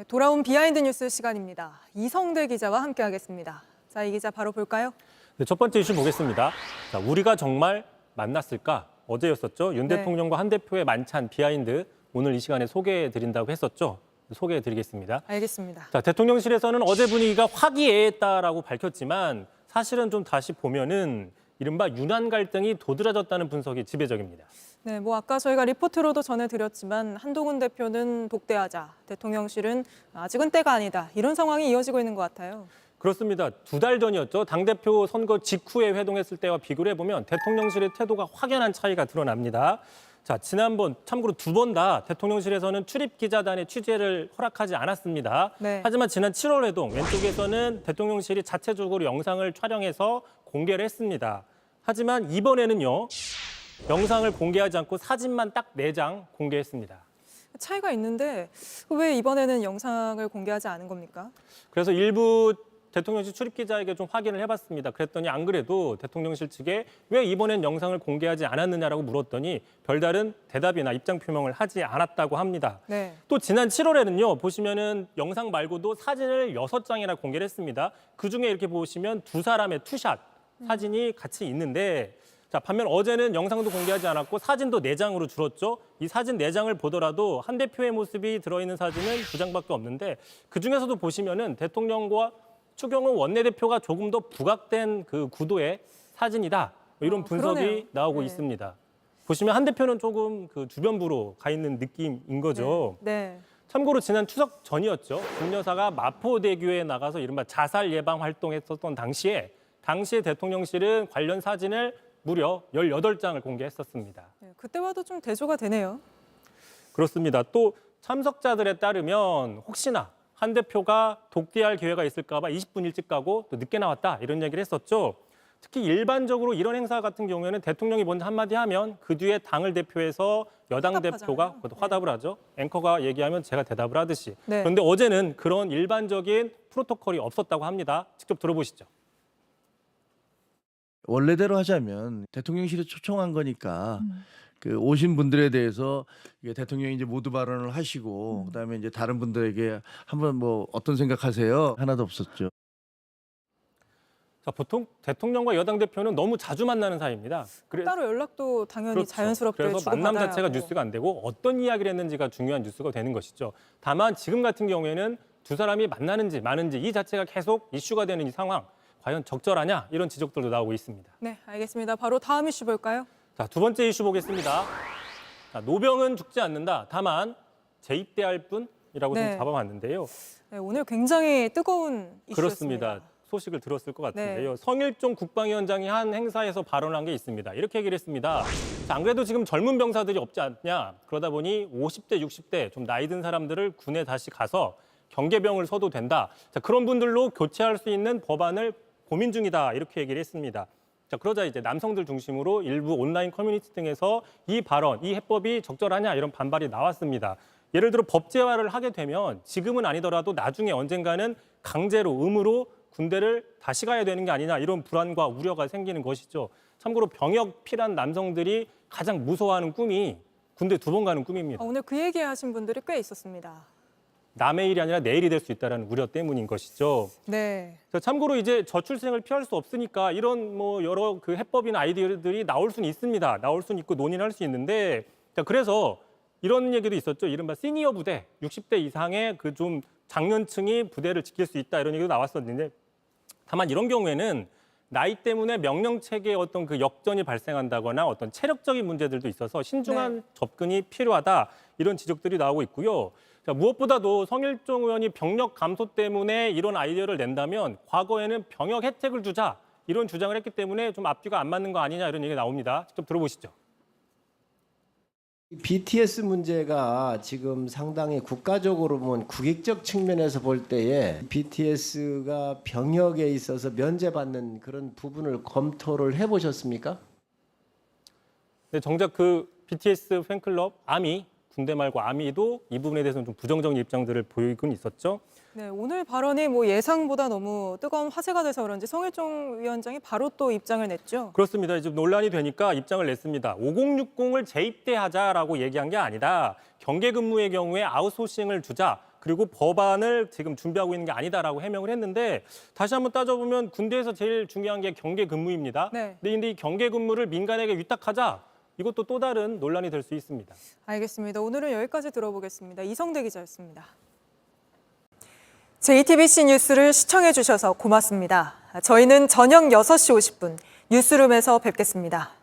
돌아온 비하인드 뉴스 시간입니다. 이성대 기자와 함께하겠습니다. 자, 이 기자 바로 볼까요? 네, 첫 번째 이슈 보겠습니다. 자, 우리가 정말 만났을까? 어제였었죠. 윤 네. 대통령과 한 대표의 만찬 비하인드 오늘 이 시간에 소개해드린다고 했었죠. 소개해드리겠습니다. 알겠습니다. 자, 대통령실에서는 어제 분위기가 화기애애했다라고 밝혔지만 사실은 좀 다시 보면은 이른바 윤한 갈등이 도드라졌다는 분석이 지배적입니다. 네, 아까 저희가 리포트로도 전해드렸지만 한동훈 대표는 독대하자, 대통령실은 아직은 때가 아니다. 이런 상황이 이어지고 있는 것 같아요. 그렇습니다. 2달 전이었죠. 당대표 선거 직후에 회동했을 때와 비교를 해보면 대통령실의 태도가 확연한 차이가 드러납니다. 자, 지난번 참고로 2번 다 대통령실에서는 출입 기자단의 취재를 허락하지 않았습니다. 네. 하지만 지난 7월 회동 왼쪽에서는 대통령실이 자체적으로 영상을 촬영해서 공개를 했습니다. 하지만 이번에는요. 영상을 공개하지 않고 사진만 딱 4장 공개했습니다. 차이가 있는데 왜 이번에는 영상을 공개하지 않은 겁니까? 그래서 일부 대통령실 출입기자에게 좀 확인을 해봤습니다. 그랬더니 안 그래도 대통령실 측에 왜 이번엔 영상을 공개하지 않았느냐라고 물었더니 별다른 대답이나 입장 표명을 하지 않았다고 합니다. 네. 또 지난 7월에는요. 보시면은 영상 말고도 사진을 6장이나 공개를 했습니다. 그중에 이렇게 보시면 2사람의 투샷 사진이 같이 있는데 자, 반면 어제는 영상도 공개하지 않았고 사진도 4장으로 줄었죠. 이 사진 4장을 보더라도 한 대표의 모습이 들어있는 사진은 2장밖에 없는데 그중에서도 보시면은 대통령과 추경호 원내대표가 조금 더 부각된 그 구도의 사진이다. 이런 분석이 그러네요. 나오고 네. 있습니다. 보시면 한 대표는 조금 그 주변부로 가 있는 느낌인 거죠. 네. 참고로 지난 추석 전이었죠. 김 여사가 마포대교에 나가서 이른바 자살 예방 활동했었던 당시에 대통령실은 관련 사진을 무려 18장을 공개했었습니다. 네, 그때와도 좀 대조가 되네요. 그렇습니다. 또 참석자들에 따르면 혹시나 한 대표가 독대할 기회가 있을까 봐 20분 일찍 가고 또 늦게 나왔다 이런 얘기를 했었죠. 특히 일반적으로 이런 행사 같은 경우에는 대통령이 먼저 한마디 하면 그 뒤에 당을 대표해서 여당 화답하잖아요. 대표가 그것도 화답을 하죠. 앵커가 얘기하면 제가 대답을 하듯이. 네. 그런데 어제는 그런 일반적인 프로토콜이 없었다고 합니다. 직접 들어보시죠. 원래대로 하자면 대통령실에 초청한 거니까 그 오신 분들에 대해서 이게 대통령이 이제 모두 발언을 하시고 그다음에 이제 다른 분들에게 한번 뭐 어떤 생각하세요? 하나도 없었죠. 자, 보통 대통령과 여당 대표는 너무 자주 만나는 사이입니다. 따로 연락도 당연히 그렇죠. 자연스럽게 그래서 만남 주고받아야 자체가 하고. 뉴스가 안 되고 어떤 이야기를 했는지가 중요한 뉴스가 되는 것이죠. 다만 지금 같은 경우에는 두 사람이 만나는지 마는지 이 자체가 계속 이슈가 되는 이 상황 과연 적절하냐 이런 지적들도 나오고 있습니다. 네, 알겠습니다. 바로 다음 이슈 볼까요? 자, 2번째 이슈 보겠습니다. 자, 노병은 죽지 않는다. 다만 재입대할 뿐이라고 네. 좀 잡아봤는데요. 네, 오늘 굉장히 뜨거운 이슈였습니다. 그렇습니다. 소식을 들었을 것 같은데요. 네. 성일종 국방위원장이 한 행사에서 발언한 게 있습니다. 이렇게 얘기를 했습니다. 자, 안 그래도 지금 젊은 병사들이 없지 않냐. 그러다 보니 50대, 60대 좀 나이 든 사람들을 군에 다시 가서 경계병을 서도 된다. 자, 그런 분들로 교체할 수 있는 법안을 고민 중이다. 이렇게 얘기를 했습니다. 자, 그러자 이제 남성들 중심으로 일부 온라인 커뮤니티 등에서 이 발언, 이 해법이 적절하냐 이런 반발이 나왔습니다. 예를 들어 법제화를 하게 되면 지금은 아니더라도 나중에 언젠가는 강제로 의무로 군대를 다시 가야 되는 게 아니냐 이런 불안과 우려가 생기는 것이죠. 참고로 병역 필한 남성들이 가장 무서워하는 꿈이 군대 2번 가는 꿈입니다. 오늘 그 얘기하신 분들이 꽤 있었습니다. 남의 일이 아니라 내 일이 될 수 있다는 우려 때문인 것이죠. 네. 자, 참고로 이제 저출생을 피할 수 없으니까 이런 뭐 여러 그 해법이나 아이디어들이 나올 수는 있습니다. 나올 수는 있고 논의를 할 수 있는데 자, 그래서 이런 얘기도 있었죠. 이른바 시니어 부대, 60대 이상의 그 좀 장년층이 부대를 지킬 수 있다 이런 얘기도 나왔었는데 다만 이런 경우에는 나이 때문에 명령 체계에 어떤 그 역전이 발생한다거나 어떤 체력적인 문제들도 있어서 신중한 네. 접근이 필요하다 이런 지적들이 나오고 있고요. 자, 무엇보다도 성일종 의원이 병력 감소 때문에 이런 아이디어를 낸다면 과거에는 병역 혜택을 주자 이런 주장을 했기 때문에 좀 앞뒤가 안 맞는 거 아니냐 이런 얘기가 나옵니다. 직접 들어보시죠. BTS 문제가 지금 상당히 국가적으로 보면 국익적 측면에서 볼 때에 BTS가 병역에 있어서 면제받는 그런 부분을 검토를 해보셨습니까? 네, 정작 그 BTS 팬클럽 아미 군대 말고 아미도 이 부분에 대해서는 좀 부정적인 입장들을 보이곤 있었죠. 네, 오늘 발언이 예상보다 너무 뜨거운 화제가 돼서 그런지 성일종 위원장이 바로 또 입장을 냈죠. 그렇습니다. 이제 논란이 되니까 입장을 냈습니다. 5060을 재입대하자라고 얘기한 게 아니다. 경계 근무의 경우에 아웃소싱을 주자. 그리고 법안을 지금 준비하고 있는 게 아니다라고 해명을 했는데 다시 한번 따져보면 군대에서 제일 중요한 게 경계 근무입니다. 네. 근데 이 경계 근무를 민간에게 위탁하자 이것도 또 다른 논란이 될 수 있습니다. 알겠습니다. 오늘은 여기까지 들어보겠습니다. 이성대 기자였습니다. JTBC 뉴스를 시청해 주셔서 고맙습니다. 저희는 저녁 6시 50분 뉴스룸에서 뵙겠습니다.